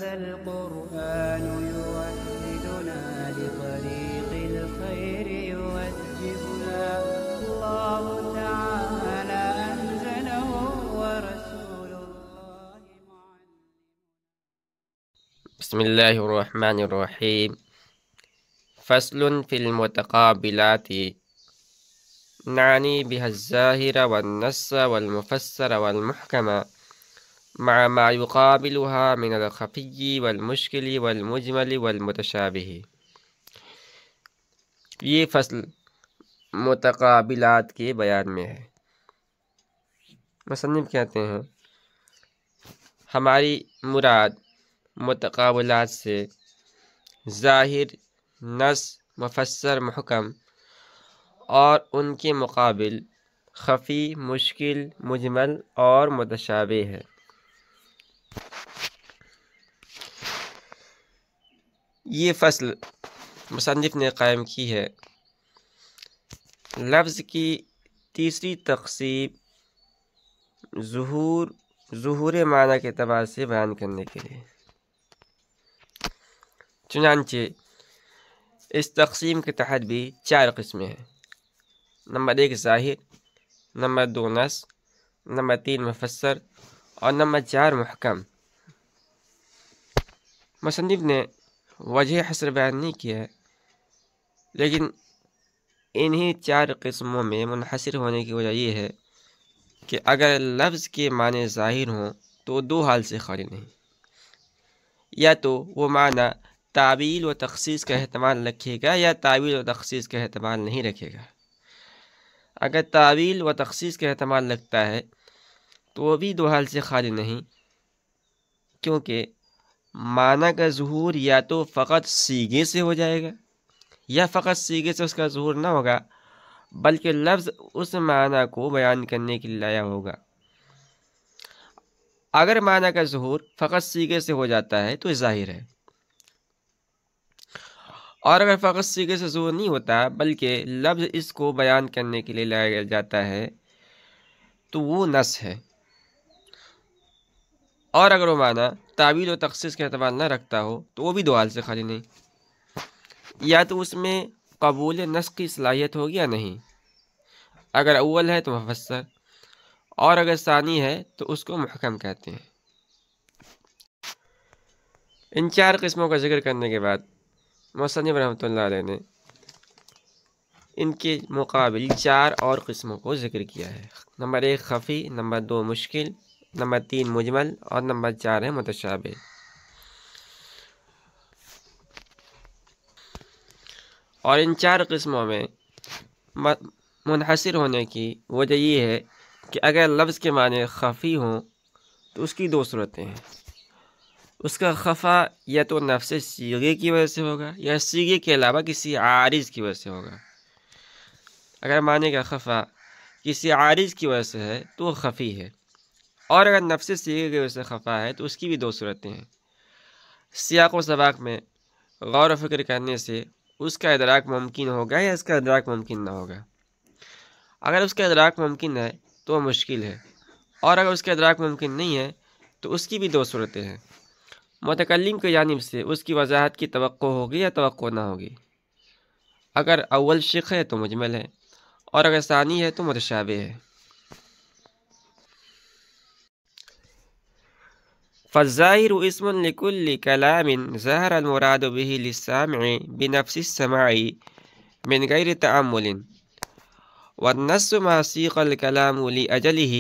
هذا القرآن يوحدنا لطريق الخير يوجهنا الله تعالى أنزله ورسول الله معلم. بسم الله الرحمن الرحيم. فصل في المتقابلات نعني بها الظاهر والنص والمفسر والمحكم مع ما يقابلها من الخفي والمشكل والمجمل والمتشابه. یہ فصل متقابلات کے بیان میں ہے۔ مصنف کہتے ہیں ہماری مراد متقابلات سے ظاہر، نص، مفسر، محکم اور ان کے مقابل خفی، مشکل، مجمل اور متشابہ ہے۔ یہ فصل مصنف نے قائم کی ہے لفظ کی تیسری تقسیم ظہور معنی کے اعتبار سے بیان کرنے کے لیے۔ چنانچہ اس تقسیم کے تحت بھی 4 قسمیں ہیں۔ نمبر 1 ظاہر، نمبر 2 نص، نمبر 3 مفسر اور نمبر 4 محکم۔ مصنف نے وجہ حصر بیان نہیں کیا ہے، لیکن انہی 4 قسموں میں منحصر ہونے کی وجہ یہ ہے کہ اگر لفظ کے معنی ظاہر ہوں تو 2 حال سے خالی نہیں، یا تو وہ معنی تعویل و تخصیص کا احتمال رکھے گا یا تعویل و تخصیص کا احتمال نہیں رکھے گا۔ اگر تعویل و تخصیص کا احتمال رکھتا ہے تو وہ بھی 2 حال سے خالی نہیں، کیونکہ معنی کا ظہور یا تو فقط صیغے سے ہو جائے گا یا فقط صیغے سے اس کا ظہور نہ ہوگا، بلکہ لفظ اس معنی کو بیان کرنے کے لیے لایا ہوگا۔ اگر معنی کا ظہور فقط صیغے سے ہو جاتا ہے تو ظاہر ہے، اور اگر فقط صیغے سے ظہور نہیں ہوتا بلکہ لفظ اس کو بیان کرنے کے لیے لایا جاتا ہے تو وہ نص ہے، اور اگر وہ معنی تعویل و تخصیص کا اعتبار نہ رکھتا ہو تو وہ بھی 2 حال سے خالی نہیں، یا تو اس میں قبول نص کی صلاحیت ہوگی یا نہیں۔ اگر اول ہے تو مفسر، اور اگر ثانی ہے تو اس کو محکم کہتے ہیں۔ ان 4 قسموں کا ذکر کرنے کے بعد مصنف رحمۃ اللہ علیہ نے ان کے مقابل 4 اور قسموں کو ذکر کیا ہے۔ نمبر 1 خفی، نمبر 2 مشکل، نمبر 3 مجمل اور نمبر 4 ہے متشابہ۔ اور ان 4 قسموں میں منحصر ہونے کی وجہ یہ ہے کہ اگر لفظ کے معنی خفی ہوں تو اس کی 2 صورتیں ہیں۔ اس کا خفا یا تو نفس صیغے کی وجہ سے ہوگا یا صیغے کے علاوہ کسی عارض کی وجہ سے ہوگا۔ اگر معنی کا خفا کسی عارض کی وجہ سے ہے تو وہ خفی ہے، اور اگر نفس صیغے کی وجہ سے خفا ہے تو اس کی بھی 2 صورتیں ہیں۔ سیاق و سباق میں غور و فکر کرنے سے اس کا ادراک ممکن ہوگا یا اس کا ادراک ممکن نہ ہوگا۔ اگر اس کا ادراک ممکن ہے تو وہ مشکل ہے، اور اگر اس کا ادراک ممکن نہیں ہے تو اس کی بھی 2 صورتیں ہیں۔ متکلم کی جانب سے اس کی وضاحت کی توقع ہوگی یا توقع نہ ہوگی۔ اگر اول شق ہے تو مجمل ہے، اور اگر ثانی ہے تو متشابہ ہے۔ فالظاہر اسم لکل کلام ظہر المراد به للسامع بنفس السماع من غیر تأمل، والنص ما سیق الکلام لأجله،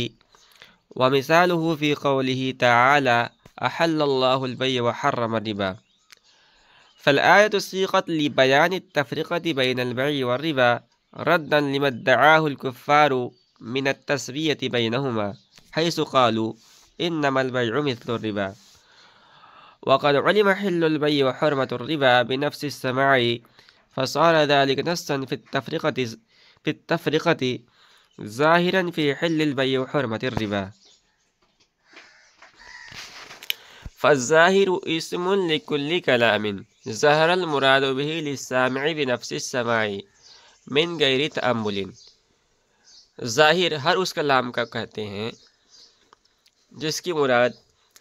ومثاله في قوله تعالى أحل الله البيع وحرم الربا، فالآية سيقت لبيان التفرقة بين البيع والربا ردا لما ادعاه الكفار من التسوية بينهما، حيث قالوا إنما البيع مثل الربا، وقد علم حل البيع وحرمة الربا بنفس السماع، فصار ذلك نصا في التفرقة ظاهرا في حل البيع وحرمة الربا۔ فالظاہر اسم لکل کلام ظہر المراد به للسامع بنفس السماع من غیر تأمل۔ ظاہر ہر اس کلام کا کہتے ہیں جس کی مراد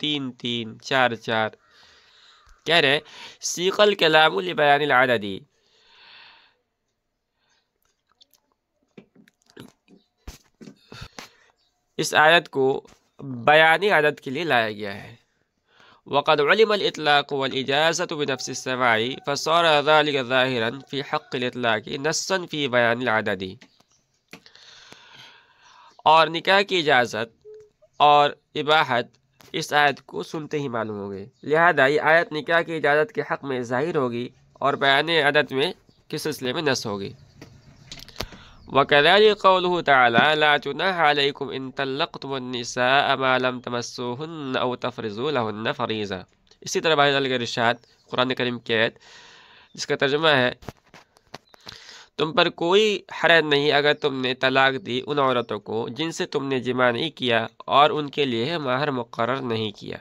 3-3, 4-4 کہہ رہے سیق الکلام لبیان العددی، اس آیت کو بیانی عدد کے لیے لایا گیا ہے۔ وقد علم الاطلاق والاجازة بنفس السماع فصار ذلك ظاہرا في حق الاطلاق نصا في بیان العدد، اور نکاح کی اجازت اور اباحت اس آیت کو سنتے ہی معلوم ہو گئی، لہذا یہ آیت نکاح کی اجازت کے حق میں ظاہر ہوگی اور بیان عدد میں کے سلسلے میں نص ہوگی۔ وَكَذَلِكَ قَوْلُهُ تَعَالَى لَا جُنَاحَ عَلَيْكُمْ إِن طَلَّقْتُمُ النِّسَاءَ مَا لَمْ تَمَسُّوهُنَّ أَوْ تَفْرِضُوا لَهُنَّ فَرِيضَةً۔ اسی طرح بھائی تعالیٰ کا ارشاد قرآن کریم کی آیت جس کا ترجمہ ہے تم پر کوئی حرج نہیں اگر تم نے طلاق دی ان عورتوں کو جن سے تم نے جماع نہیں کیا اور ان کے لیے مہر مقرر نہیں کیا۔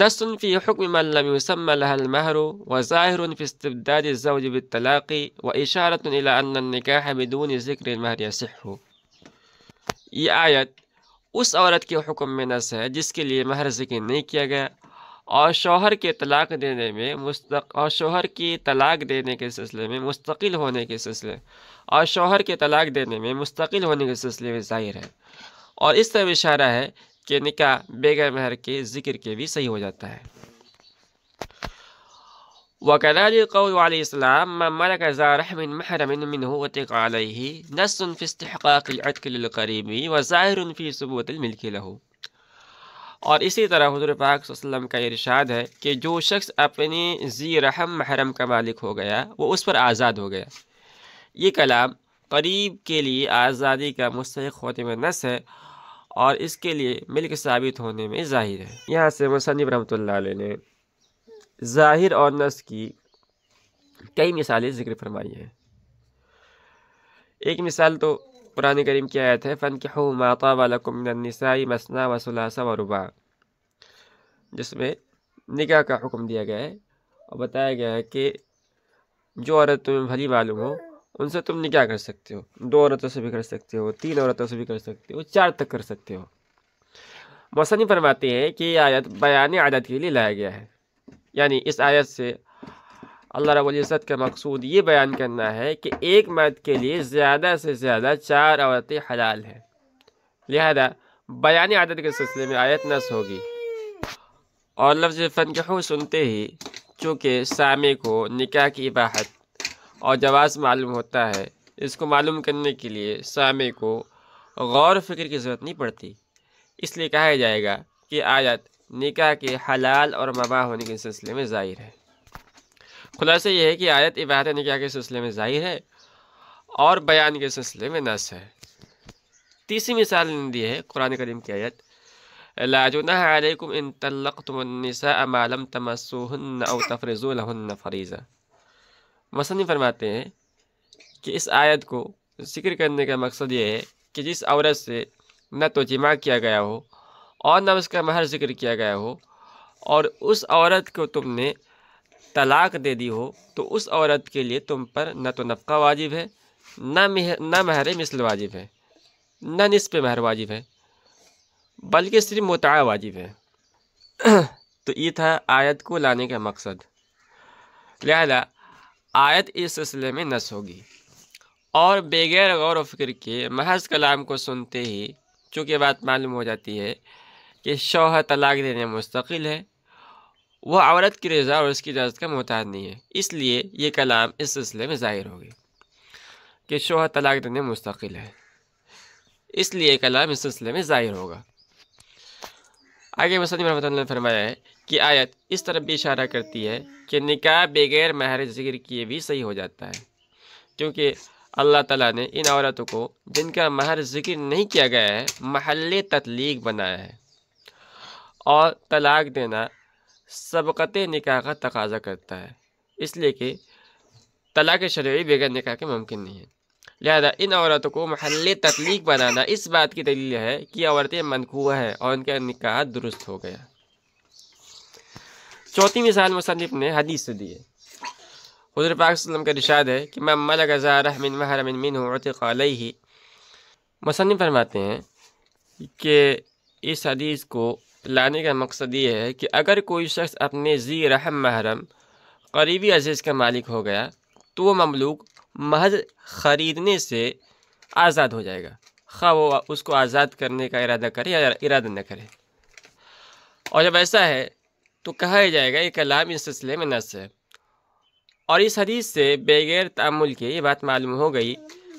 نص فی حکم من لم يسمى لها المہر وظاہر فی استبداد الزوج بالطلاق واشارۃ الی ان النکاح بدون ذکر المہر یصح۔ یہ آیت اس عورت کے حکم میں نص ہے جس کے لیے مہر ذکر نہیں کیا گیا اور شوہر کے طلاق دینے کے سلسلے میں مستقل ہونے کے سلسلے میں ظاہر ہے، اور اس طرح اشارہ ہے کہ نکاح بغیر مہر کے ذکر کے بھی صحیح ہو جاتا ہے۔ وَكَذَلِكَ قَوْلُ عَلَيْهِ السَّلَامُ مَنْ مَلَكَ ذَا رَحْمٍ مَحْرَمٍ مِّنْهُ وَطِقَ عَلَيْهِ نَصٌّ فِي اسْتِحْقَاقِ الْعِتْقِ لِلْقَرِيبِ وَظَاهِرٌ فِي ثُبُوتِ الْمِلْكِ لَهُ۔ اور اسی طرح حضور پاک صلی اللہ علیہ وسلم کا ارشاد ہے کہ جو شخص اپنی ذی رحم محرم کا مالک ہو گیا وہ اس پر آزاد ہو گیا۔ یہ کلام قریب کے لیے آزادی کا مستحق ہونے میں نص ہے اور اس کے لیے ملک ثابت ہونے میں ظاہر ہے۔ یہاں سے مصنف رحمۃ اللہ علیہ نے ظاہر اور نص کی کئی مثالیں ذکر فرمائی ہیں۔ ایک مثال تو قرآن کریم کی آیت ہے فَانْكِحُوا مَا طَابَ لَكُم مِّنَ النِّسَاءِ مَثْنَىٰ وَثُلَاثَ وَرُبَاعَ، جس میں نکاح کا حکم دیا گیا ہے اور بتایا گیا ہے کہ جو عورت تمہیں بھلی معلوم ہو ان سے تم نکاح کر سکتے ہو، 2 عورتوں سے بھی کر سکتے ہو، 3 عورتوں سے بھی کر سکتے ہو، 4 تک کر سکتے ہو۔ مصنف فرماتے ہیں کہ یہ آیت بیان عدد کے لیے لایا گیا ہے، یعنی اس آیت سے اللہ رب العزت کا مقصود یہ بیان کرنا ہے کہ ایک مرد کے لیے زیادہ سے زیادہ 4 عورتیں حلال ہیں، لہذا بیان عدد کے سلسلے میں آیت نص ہوگی۔ اور لفظ فنکحو سنتے ہی چونکہ سامع کو نکاح کی اباحت اور جواز معلوم ہوتا ہے، اس کو معلوم کرنے کے لیے سامع کو غور و فکر کی ضرورت نہیں پڑتی، اس لیے کہا جائے گا کہ آیت نکاح کے حلال اور مباح ہونے کے سلسلے میں ظاہر ہے۔ خلاصہ یہ ہے کہ آیت اباحت نکاح کے سلسلے میں ظاہر ہے اور بیان کے سلسلے میں نص ہے۔ تیسری مثال دی ہے قرآن کریم کی آیت لا جناح علیکم ان طلقتم النساء ما لم تمسوهن او تفرضوا لهن فریضہ۔ مصنف فرماتے ہیں کہ اس آیت کو ذکر کرنے کا مقصد یہ ہے کہ جس عورت سے نہ تو جماع کیا گیا ہو اور نہ اس کا مہر ذکر کیا گیا ہو اور اس عورت کو تم نے طلاق دے دی ہو تو اس عورت کے لیے تم پر نہ تو نفقہ واجب ہے، نہ مہر مثل واجب ہے، نہ نصف مہر واجب ہے، بلکہ صرف متعہ واجب ہے۔ تو یہ تھا آیت کو لانے کا مقصد، لہذا آیت اس سلسلے میں نص ہوگی اور بغیر غور و فکر کے محض کلام کو سنتے ہی چونکہ بات معلوم ہو جاتی ہے کہ شوہر طلاق دینے مستقل ہے، وہ عورت کی رضا اور اس کی اجازت کا محتاج نہیں ہے، اس لیے یہ کلام اس سلسلے میں ظاہر ہوگی کہ شوہر طلاق دینے مستقل ہے، اس لیے یہ کلام اس سلسلے میں ظاہر ہوگا۔ آگے مصنف رحمۃ اللہ نے فرمایا ہے کہ آیت اس طرف بھی اشارہ کرتی ہے کہ نکاح بغیر مہر ذکر کیے بھی صحیح ہو جاتا ہے، کیونکہ اللہ تعالیٰ نے ان عورتوں کو جن کا مہر ذکر نہیں کیا گیا ہے محل تطلیق بنایا ہے، اور طلاق دینا سبقت نکاح کا تقاضا کرتا ہے، اس لیے کہ طلاق شرعی بغیر نکاح کے ممکن نہیں ہے، لہذا ان عورتوں کو محل تطلیق بنانا اس بات کی دلیل ہے کہ عورتیں منکوح ہیں اور ان کا نکاح درست ہو گیا۔ چوتھی مثال مصنف نے حدیث سے دی ہے۔ حضور پاک صلی اللہ علیہ وسلم کا ارشاد ہے کہ من ملک ذا رحم محرم منہ عتق علیہ۔ مصنف فرماتے ہیں کہ اس حدیث کو لانے کا مقصد یہ ہے کہ اگر کوئی شخص اپنے ذی رحم محرم قریبی عزیز کا مالک ہو گیا تو وہ مملوک محض خریدنے سے آزاد ہو جائے گا، خواہ وہ اس کو آزاد کرنے کا ارادہ کرے یا ارادہ نہ کرے۔ اور جب ایسا ہے تو کہا جائے گا یہ کلام اس سلسلے میں نص ہے۔ اور اس حدیث سے بغیر تأمل کے یہ بات معلوم ہو گئی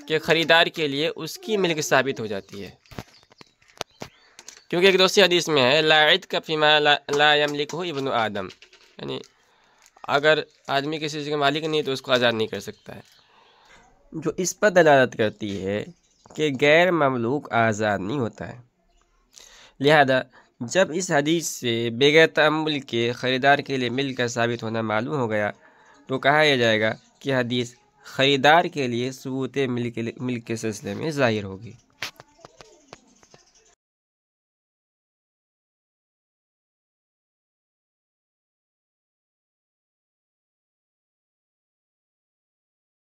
کہ خریدار کے لیے اس کی ملک ثابت ہو جاتی ہے، کیونکہ ایک دوسری حدیث میں ہے لا عتق فیما لا یملکہ ابن آدم، یعنی اگر آدمی کسی چیز کا مالک نہیں تو اس کو آزاد نہیں کر سکتا ہے، جو اس پر دلالت کرتی ہے کہ غیر مملوک آزاد نہیں ہوتا ہے۔ لہذا جب اس حدیث سے بغیر تأمل کے خریدار کے لیے ملک کا ثابت ہونا معلوم ہو گیا تو کہا یہ جائے گا کہ حدیث خریدار کے لیے ثبوت ملک کے سلسلے میں ظاہر ہوگی۔